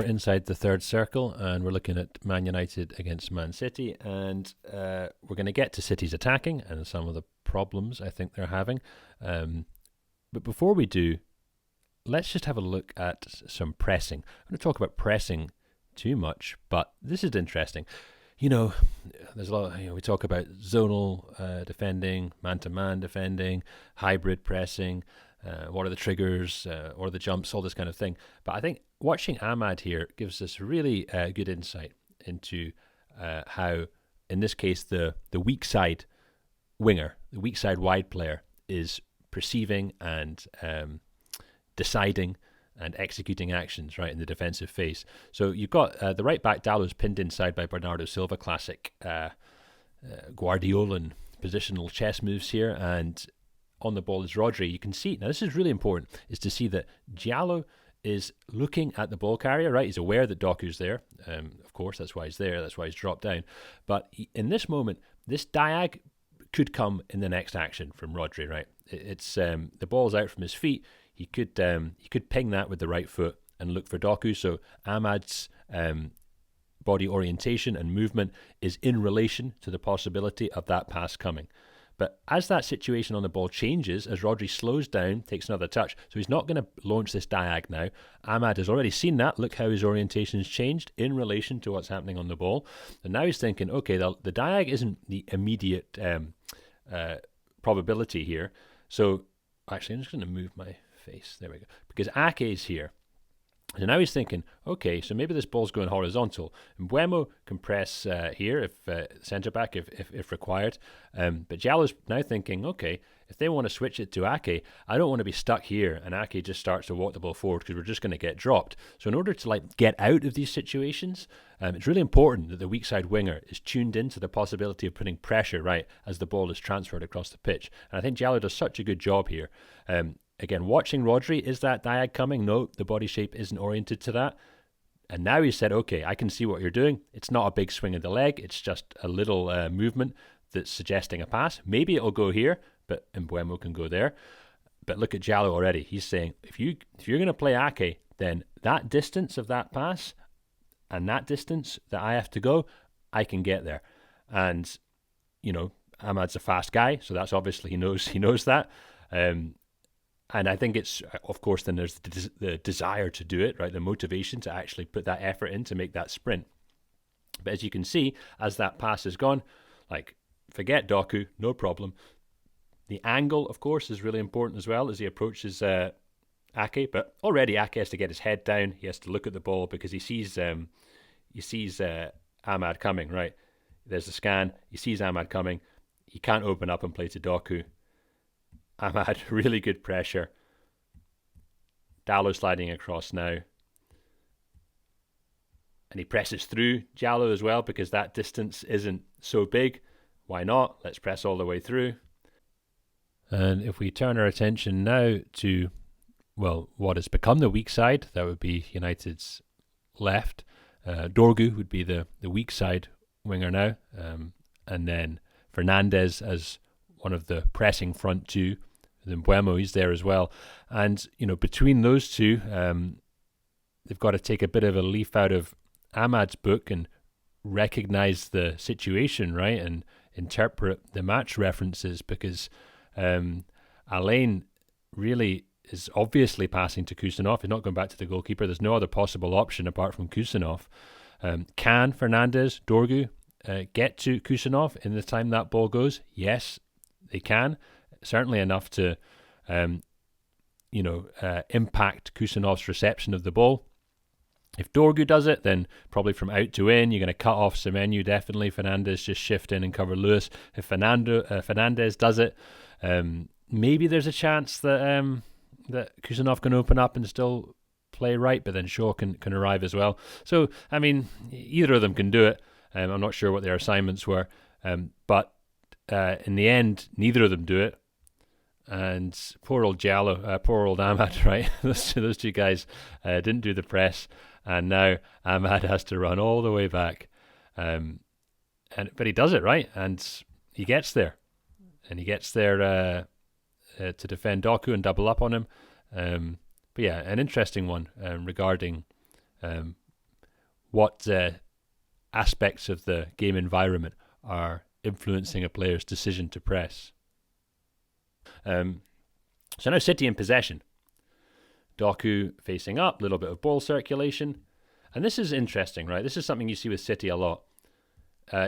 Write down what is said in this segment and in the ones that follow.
inside the third circle, and we're looking at Man United against Man City, and we're going to get to City's attacking and some of the problems I think they're having. But before we do, let's just have a look at some pressing. I'm going to talk about pressing too much, but this is interesting. There's a lot. We talk about zonal defending, man-to-man defending, hybrid pressing. What are the triggers? What are the jumps? All this kind of thing. But I think watching Ahmad here gives us really good insight into how, in this case, the weak side winger, the weak side wide player, is perceiving and deciding and executing actions right in the defensive phase. So you've got the right back Dallow's pinned inside by Bernardo Silva, classic Guardiolan positional chess moves here, and on the ball is Rodri. You can see, now this is really important, is to see that Diallo is looking at the ball carrier, right? He's aware that Doku's there. Of course, that's why he's there. That's why he's dropped down. But in this moment, this diag could come in the next action from Rodri, right? It's the ball's out from his feet. He could ping that with the right foot and look for Doku. So Ahmad's body orientation and movement is in relation to the possibility of that pass coming. But as that situation on the ball changes, as Rodri slows down, takes another touch, so he's not going to launch this diag now. Ahmad has already seen that. Look how his orientation's changed in relation to what's happening on the ball. And now he's thinking, okay, the diag isn't the immediate probability here. So actually, I'm just going to move my face. There we go. Because Ake is here. So now he's thinking, okay, so maybe this ball's going horizontal. Mbuemo can press here if centre back if required. But Diallo's now thinking, okay, if they want to switch it to Ake, I don't want to be stuck here and Ake just starts to walk the ball forward because we're just going to get dropped. So in order to get out of these situations, it's really important that the weak side winger is tuned into the possibility of putting pressure right as the ball is transferred across the pitch. And I think Diallo does such a good job here. Again, watching Rodri, is that diag coming? No, the body shape isn't oriented to that. And now he said, okay, I can see what you're doing. It's not a big swing of the leg. It's just a little movement that's suggesting a pass. Maybe it'll go here, but Mbuemo can go there. But look at Diallo already. He's saying, if you're going to play Ake, then that distance of that pass and that distance that I have to go, I can get there. And, Ahmad's a fast guy, so that's obviously he knows that. And I think it's, of course, then there's the desire to do it, right? The motivation to actually put that effort in to make that sprint. But as you can see, as that pass is gone, forget Doku, no problem. The angle, of course, is really important as well as he approaches Ake. But already Ake has to get his head down. He has to look at the ball because he sees Ahmad coming, right? There's the scan. He sees Ahmad coming. He can't open up and play to Doku. Ahmad, really good pressure. Diallo sliding across now. And he presses through Diallo as well because that distance isn't so big. Why not? Let's press all the way through. And if we turn our attention now to, what has become the weak side, that would be United's left. Dorgu would be the weak side winger now. And then Fernandes as one of the pressing front two. Then Mbuemo, he's there as well. And, between those two, they've got to take a bit of a leaf out of Ahmad's book and recognize the situation, right? And interpret the match references because Alain really is obviously passing to Kusanov. He's not going back to the goalkeeper. There's no other possible option apart from Kusanov. Can Fernandes, Dorgu get to Kusanov in the time that ball goes? Yes, they can. Certainly enough to, impact Kusanov's reception of the ball. If Dorgu does it, then probably from out to in, you're going to cut off Semenyo, definitely. Fernandes just shift in and cover Lewis. If Fernandes does it, maybe there's a chance that that Kusanov can open up and still play right, but then Shaw can arrive as well. So, either of them can do it. I'm not sure what their assignments were, but in the end, neither of them do it. And poor old Diallo, poor old Ahmad, right? those two guys didn't do the press, and now Ahmad has to run all the way back. But he does it, right? And he gets there. And he gets there to defend Doku and double up on him. But yeah, an interesting one regarding what aspects of the game environment are influencing a player's decision to press. So now City in possession. Doku facing up, a little bit of ball circulation. And this is interesting, right? This is something you see with City a lot.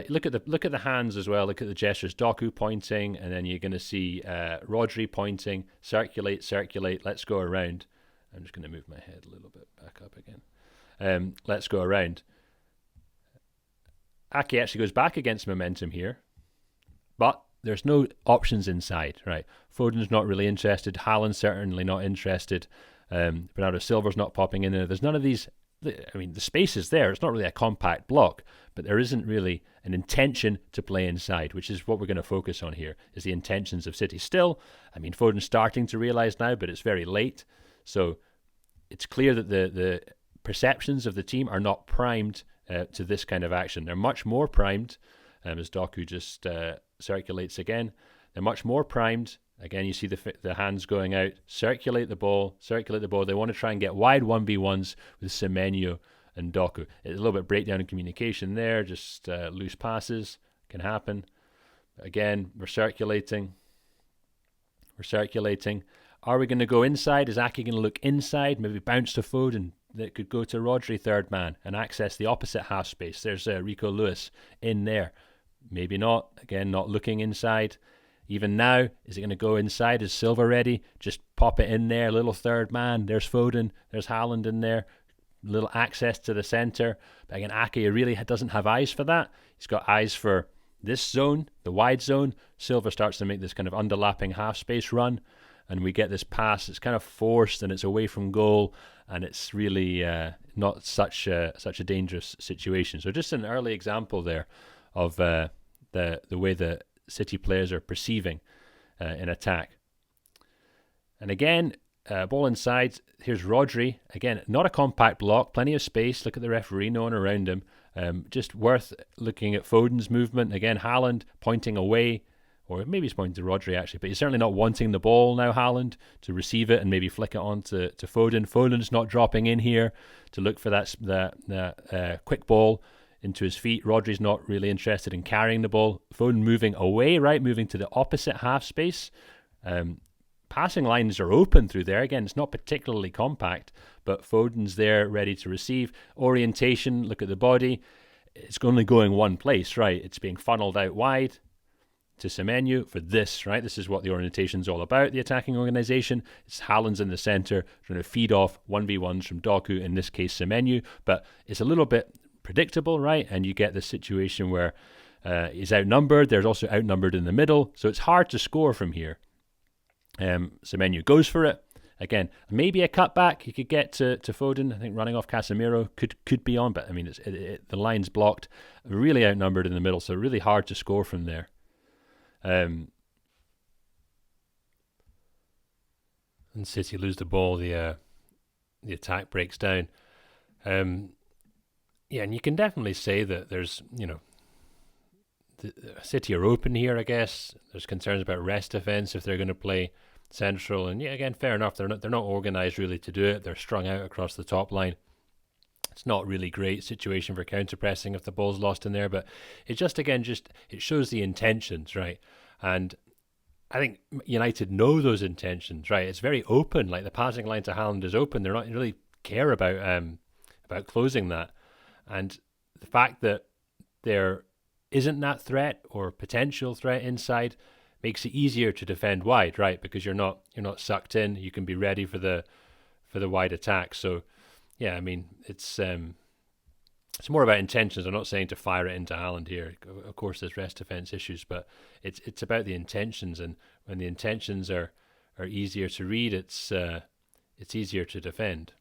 Look at the hands as well. Look at the gestures. Doku pointing, and then you're going to see Rodri pointing. Circulate. Let's go around. I'm just going to move my head a little bit back up again. Let's go around. Ake actually goes back against momentum here, but there's no options inside, right? Foden's not really interested. Haaland's certainly not interested. Bernardo Silva's not popping in there. There's none of these. I mean, the space is there. It's not really a compact block, but there isn't really an intention to play inside, which is what we're going to focus on here, is the intentions of City. Still, I mean, Foden's starting to realise now, but it's very late. So it's clear that the perceptions of the team are not primed to this kind of action. They're much more primed, as Doku just circulates again. They're much more primed. Again, you see the hands going out. Circulate the ball. They want to try and get wide 1v1s with Semenyo and Doku. It's a little bit breakdown in communication there. Just loose passes can happen. Again, we're circulating. Are we going to go inside? Is Ake going to look inside? Maybe bounce to Foden. That could go to Rodri, third man, and access the opposite half space. There's Rico Lewis in there. Maybe not. Again, not looking inside. Even now, is it going to go inside? Is Silva ready? Just pop it in there, little third man. There's Foden. There's Haaland in there. Little access to the centre. But again, Ake really doesn't have eyes for that. He's got eyes for this zone, the wide zone. Silva starts to make this kind of underlapping half space run, and we get this pass. It's kind of forced, and it's away from goal, and it's really not such a dangerous situation. So just an early example there of the way that City players are perceiving in attack. And again, ball inside. Here's Rodri. Again, not a compact block, plenty of space. Look at the referee, no one around him. Just worth looking at Foden's movement. Again, Haaland pointing away, or maybe he's pointing to Rodri actually, but he's certainly not wanting the ball now, Haaland, to receive it and maybe flick it on to Foden. Foden's not dropping in here to look for that quick ball into his feet. Rodri's not really interested in carrying the ball. Foden moving away, right? Moving to the opposite half space. Passing lines are open through there. Again, it's not particularly compact, but Foden's there ready to receive. Orientation, look at the body. It's only going one place, right? It's being funneled out wide to Semenyo for this, right? This is what the orientation's all about, the attacking organisation. It's Haaland's in the centre, trying to feed off 1v1s from Doku, in this case Semenyo, but it's a little bit predictable, right? And you get this situation where he's outnumbered. There's also outnumbered in the middle, so it's hard to score from here. Semenyo goes for it. Again, maybe a cutback you could get to Foden. I think running off Casemiro could be on, but I mean the line's blocked. Really outnumbered in the middle, so really hard to score from there. And City lose the ball. The attack breaks down. Yeah, and you can definitely say that there's, the City are open here, I guess. There's concerns about rest defence if they're going to play central. And yeah, again, fair enough. They're not organised really to do it. They're strung out across the top line. It's not really great situation for counter-pressing if the ball's lost in there. But it it shows the intentions, right? And I think United know those intentions, right? It's very open. Like the passing line to Haaland is open. They're not really care about closing that. And the fact that there isn't that threat or potential threat inside makes it easier to defend wide, right? Because you're not sucked in. You can be ready for the wide attack. So yeah, I mean it's more about intentions. I'm not saying to fire it into Haaland here. Of course, there's rest defense issues, but it's about the intentions. And when the intentions are easier to read, it's easier to defend.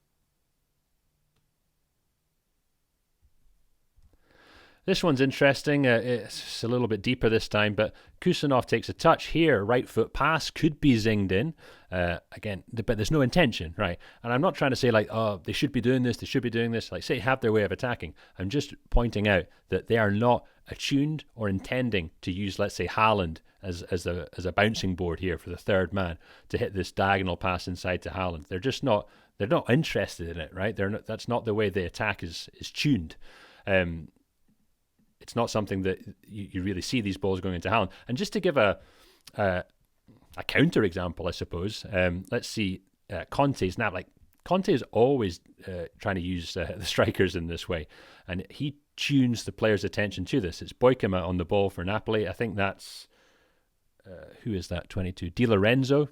This one's interesting. It's a little bit deeper this time, but Kusanov takes a touch here. Right foot pass could be zinged in. Again, but there's no intention, right? And I'm not trying to say like, oh, they should be doing this, they should be doing this. Like, say, have their way of attacking. I'm just pointing out that they are not attuned or intending to use, let's say, Haaland as a bouncing board here for the third man to hit this diagonal pass inside to Haaland. They're just not. They're not interested in it, right? They're not, that's not the way the attack is tuned. It's not something that you really see these balls going into Haaland. And just to give a counter example, I suppose, let's see Conte's snap. Like, Conte is always trying to use the strikers in this way, and he tunes the players' attention to this. It's Boikema on the ball for Napoli. I think that's who is that? 22 Di Lorenzo,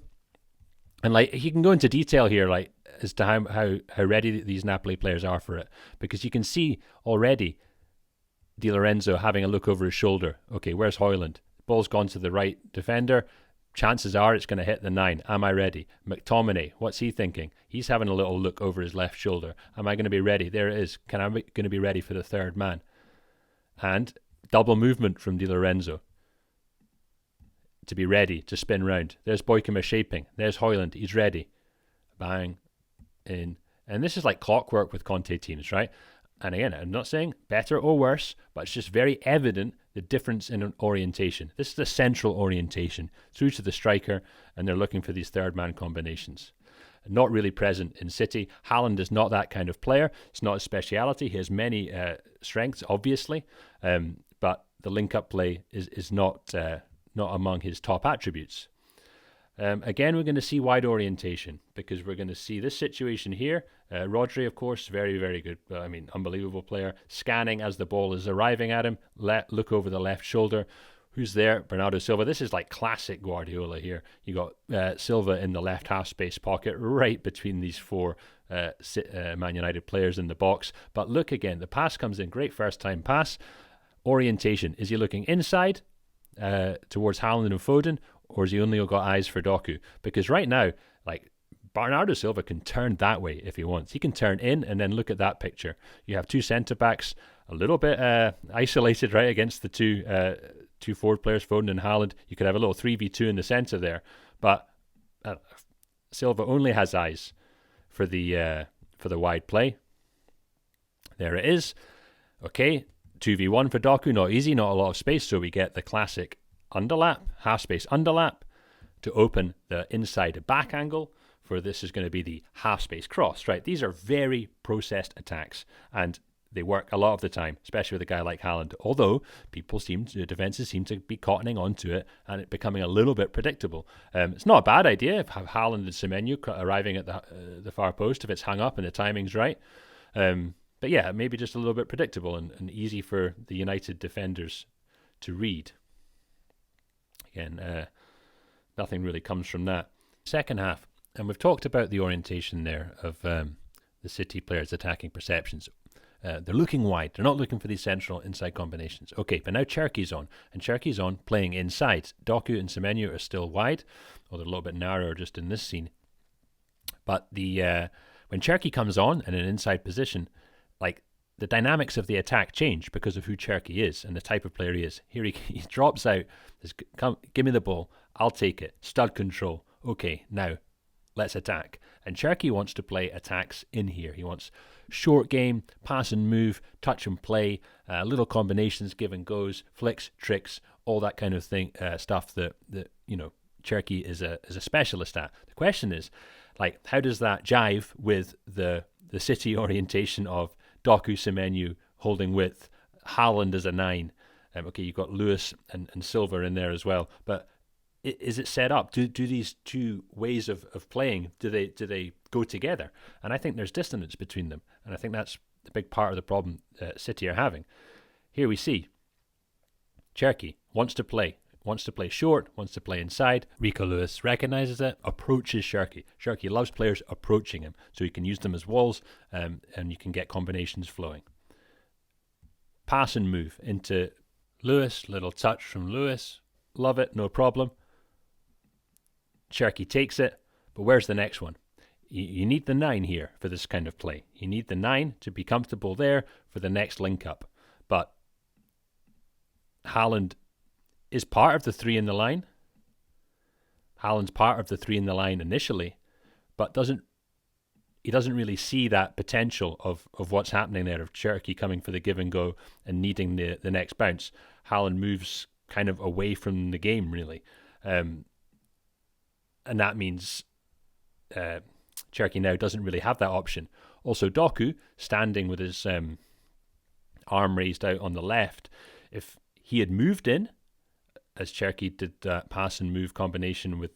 and like he can go into detail here, like as to how ready these Napoli players are for it, because you can see already Di Lorenzo having a look over his shoulder. Okay, where's Højlund? Ball's gone to the right defender. Chances are it's going to hit the 9. Am I ready? McTominay, what's he thinking? He's having a little look over his left shoulder. Am I going to be ready? There it is. Can I going to be ready for the third man? And double movement from Di Lorenzo to be ready to spin round. There's Boikema shaping. There's Højlund. He's ready. Bang. In. And this is like clockwork with Conte teams, right? And again, I'm not saying better or worse, but it's just very evident the difference in orientation. This is the central orientation through to the striker, and they're looking for these third-man combinations. Not really present in City. Haaland is not that kind of player. It's not his speciality. He has many strengths, obviously, but the link-up play is not among his top attributes. Again, we're going to see wide orientation because we're going to see this situation here. Rodri, of course, very, very good. Unbelievable player. Scanning as the ball is arriving at him. Look over the left shoulder. Who's there? Bernardo Silva. This is like classic Guardiola here. You got Silva in the left half space pocket right between these four Man United players in the box. But look again, the pass comes in. Great first time pass. Orientation. Is he looking inside towards Haaland and Foden? Or has he only got eyes for Doku? Because right now, like, Bernardo Silva can turn that way if he wants. He can turn in and then look at that picture. You have two centre-backs, a little bit isolated, right, against the two forward players, Foden and Haaland. You could have a little 3v2 in the centre there. But Silva only has eyes for the wide play. There it is. Okay, 2v1 for Doku. Not easy, not a lot of space, so we get the classic underlap, half space underlap to open the inside back angle for this is going to be the half space cross, right? These are very processed attacks and they work a lot of the time, especially with a guy like Haaland. Although defenses seem to be cottoning onto it and it becoming a little bit predictable. It's not a bad idea if have Haaland and Semenyo arriving at the far post if it's hung up and the timing's right. But yeah, maybe just a little bit predictable and easy for the United defenders to read. Again, nothing really comes from that. Second half, and we've talked about the orientation there of the City players' attacking perceptions. They're looking wide. They're not looking for these central inside combinations. Okay, but now Cherki's on, and Cherki's on playing inside. Doku and Semenyo are still wide, or they're a little bit narrower just in this scene. But when Cherki comes on in an inside position, like, the dynamics of the attack change because of who Cherki is and the type of player he is. Here he drops out. Give me the ball. I'll take it. Stud control. Okay, now let's attack. And Cherki wants to play attacks in here. He wants short game, pass and move, touch and play, little combinations, give and goes, flicks, tricks, all that kind of thing, stuff that Cherki is a specialist at. The question is, like, how does that jive with the City orientation of Doku, Semenyo holding width, Haaland as a 9. Okay, you've got Lewis and Silva in there as well. But is it set up? Do these two ways of playing, do they go together? And I think there's dissonance between them. And I think that's the big part of the problem City are having. Here we see Cherki wants to play short, wants to play inside. Rico Lewis recognises it, approaches Cherki. Cherki loves players approaching him, so he can use them as walls, and you can get combinations flowing. Pass and move into Lewis, little touch from Lewis. Love it, no problem. Cherki takes it, but where's the next one? You need the 9 here for this kind of play. You need the 9 to be comfortable there for the next link up. But Haaland is part of the three in the line. Haaland's part of the three in the line initially, but he doesn't really see that potential of what's happening there, of Cherky coming for the give and go and needing the next bounce. Haaland moves kind of away from the game, really. And that means Cherky now doesn't really have that option. Also, Doku, standing with his arm raised out on the left, if he had moved in, as Cherky did that pass and move combination with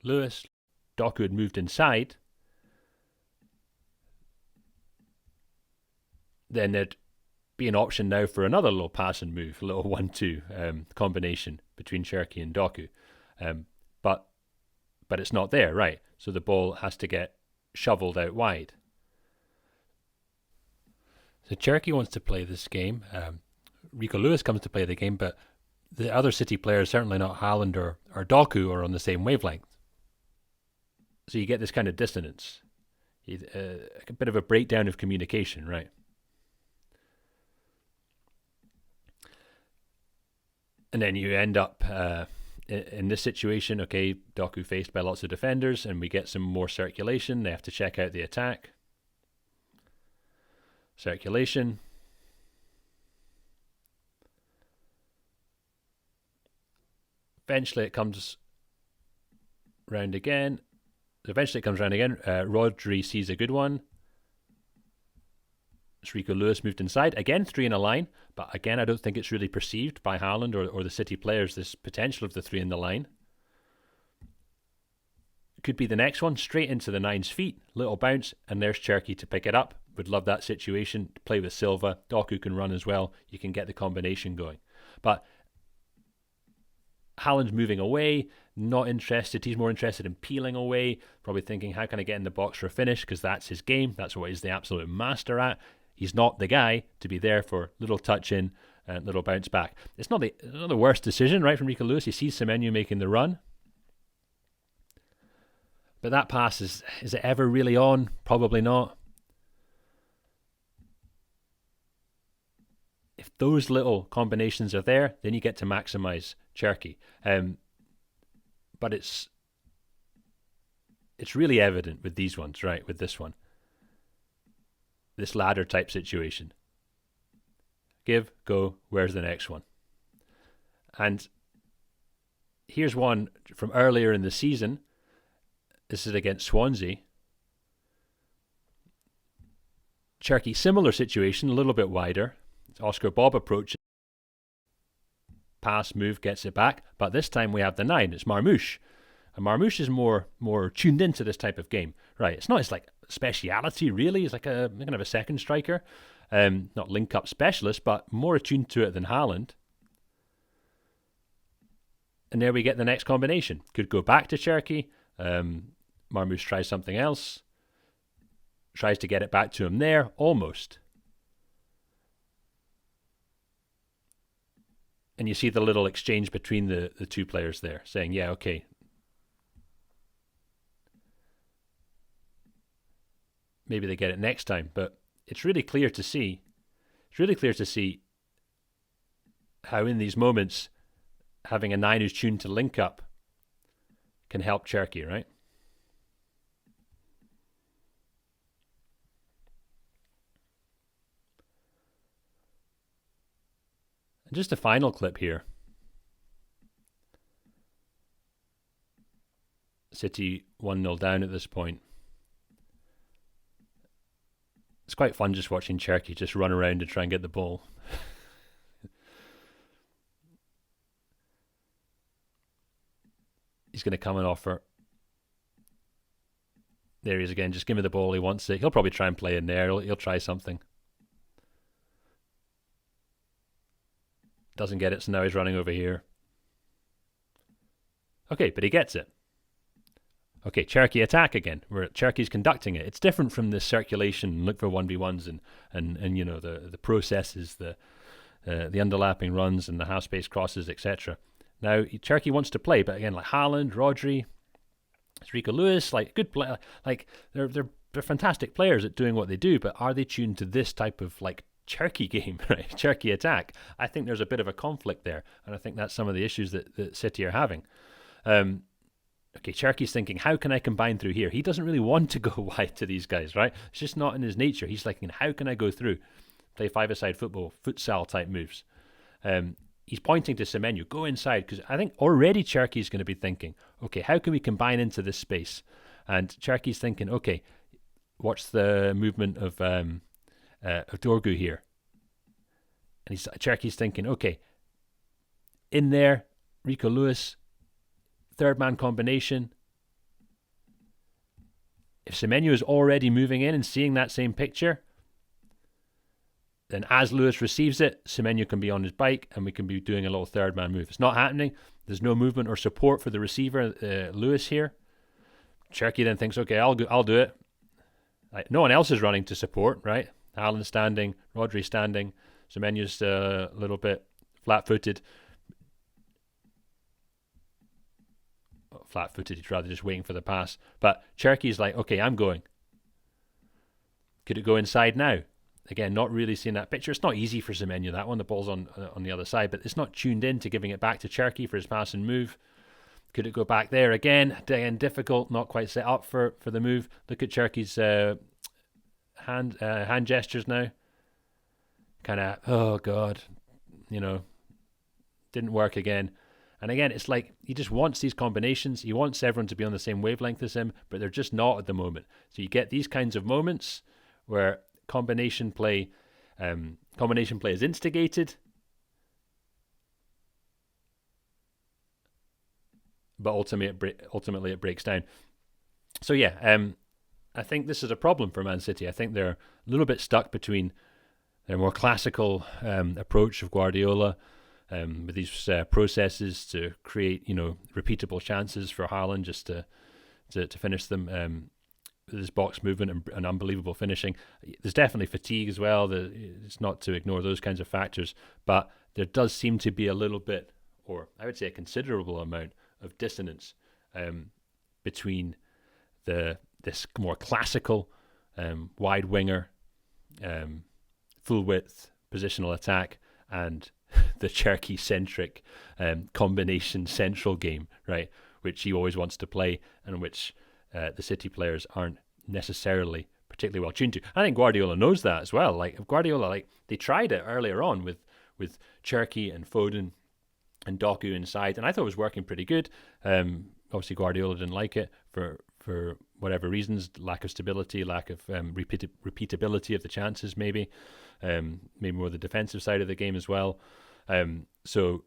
Lewis, Doku had moved inside, then there'd be an option now for another little pass and move, a little 1-2 combination between Cherky and Doku. But it's not there, right? So the ball has to get shoveled out wide. So Cherky wants to play this game. Rico Lewis comes to play the game, but the other City players, certainly not Haaland or Doku, are on the same wavelength. So you get this kind of dissonance. A bit of a breakdown of communication, right? And then you end up in this situation, okay, Doku faced by lots of defenders, and we get some more circulation. They have to check out the attack. Circulation. Eventually it comes round again. Rodri sees a good one. Rico Lewis moved inside. Again, three in a line. But again, I don't think it's really perceived by Haaland or the City players, this potential of the three in the line. Could be the next one, straight into the nine's feet. Little bounce, and there's Cherky to pick it up. Would love that situation. Play with Silva. Doku can run as well. You can get the combination going. But Haaland's moving away, not interested. He's more interested in peeling away, probably thinking, how can I get in the box for a finish? Because that's his game. That's what he's the absolute master at. He's not the guy to be there for little touch in and little bounce back. It's not the worst decision, right, from Rico Lewis. He sees Semenyo making the run. But that pass, is it ever really on? Probably not. If those little combinations are there, then you get to maximise Cherky. But it's really evident with these ones, right? With this one. This ladder type situation. Give, go, where's the next one? And here's one from earlier in the season. This is against Swansea. Cherky, similar situation, a little bit wider. Oscar Bob approaches. Pass, move, gets it back. But this time we have the 9. It's Marmoush. And Marmoush is more tuned into this type of game. Right, it's not his like speciality really. He's like a kind of a second striker. Not link-up specialist, but more attuned to it than Haaland. And there we get the next combination. Could go back to Cherky. Marmoush tries something else. Tries to get it back to him there. Almost. And you see the little exchange between the two players there, saying, yeah, okay. Maybe they get it next time, but it's really clear to see. It's really clear to see how in these moments, having a 9 who's tuned to link up can help Cherky, right? And just a final clip here. City 1-0 down at this point. It's quite fun just watching Cherky just run around and try and get the ball. He's going to come and offer. There he is again. Just give me the ball. He wants it. He'll probably try and play in there. He'll try something. Doesn't get it, so now he's running over here. Okay, but he gets it. Okay, Cherky attack again, where Cherky's conducting it. It's different from this circulation, look for 1v1s and you know the processes, the underlapping runs and the half-space crosses, etc. Now, Cherky wants to play, but again, like Haaland, Rodri, Rico Lewis, like good they're fantastic players at doing what they do, but are they tuned to this type of like Cherky game, right? Cherky attack. I think there's a bit of a conflict there, and I think that's some of the issues that City are having. Okay, Cherky's thinking, how can I combine through here? He doesn't really want to go wide to these guys, right? It's just not in his nature. He's thinking, how can I go through? Play five-a-side football, futsal type moves. He's pointing to Semenyo, go inside, because I think already Cherky's going to be thinking, okay, how can we combine into this space? And Cherky's thinking, okay, watch the movement of Dorgu here. And Cherky's thinking, okay, in there, Rico Lewis, third man combination. If Semenyo is already moving in and seeing that same picture, then as Lewis receives it, Semenyo can be on his bike and we can be doing a little third man move. It's not happening. There's no movement or support for the receiver, Lewis here. Cherky then thinks, okay, I'll do it. No one else is running to support, right? Alan standing, Rodri standing, Semenyo's a little bit flat-footed. Flat-footed, he's rather just waiting for the pass. But Cherky's like, okay, I'm going. Could it go inside now? Again, not really seeing that picture. It's not easy for Semenyo, that one. The ball's on the other side, but it's not tuned in to giving it back to Cherky for his pass and move. Could it go back there again? Again, difficult, not quite set up for the move. Look at Cherky's hand gestures now. Kind of, oh God, didn't work again. And again, it's like he just wants these combinations. He wants everyone to be on the same wavelength as him, but they're just not at the moment. So you get these kinds of moments where combination play is instigated, but ultimately it breaks down. So yeah, I think this is a problem for Man City. I think they're a little bit stuck between their more classical approach of Guardiola, with these processes to create, repeatable chances for Haaland just to finish them. This box movement and unbelievable finishing. There's definitely fatigue as well. It's not to ignore those kinds of factors, but there does seem to be a little bit, or I would say a considerable amount of dissonance between this more classical wide winger, full width positional attack, and the Cherky-centric combination central game, right, which he always wants to play and which the City players aren't necessarily particularly well tuned to. I think Guardiola knows that as well. They tried it earlier on with Cherky and Foden and Doku inside, and I thought it was working pretty good. Obviously Guardiola didn't like it for whatever reasons, lack of stability, lack of repeatability of the chances, maybe more the defensive side of the game as well. So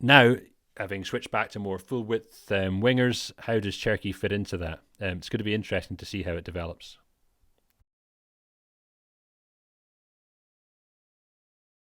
now, having switched back to more full width wingers, how does Cherky fit into that? It's going to be interesting to see how it develops.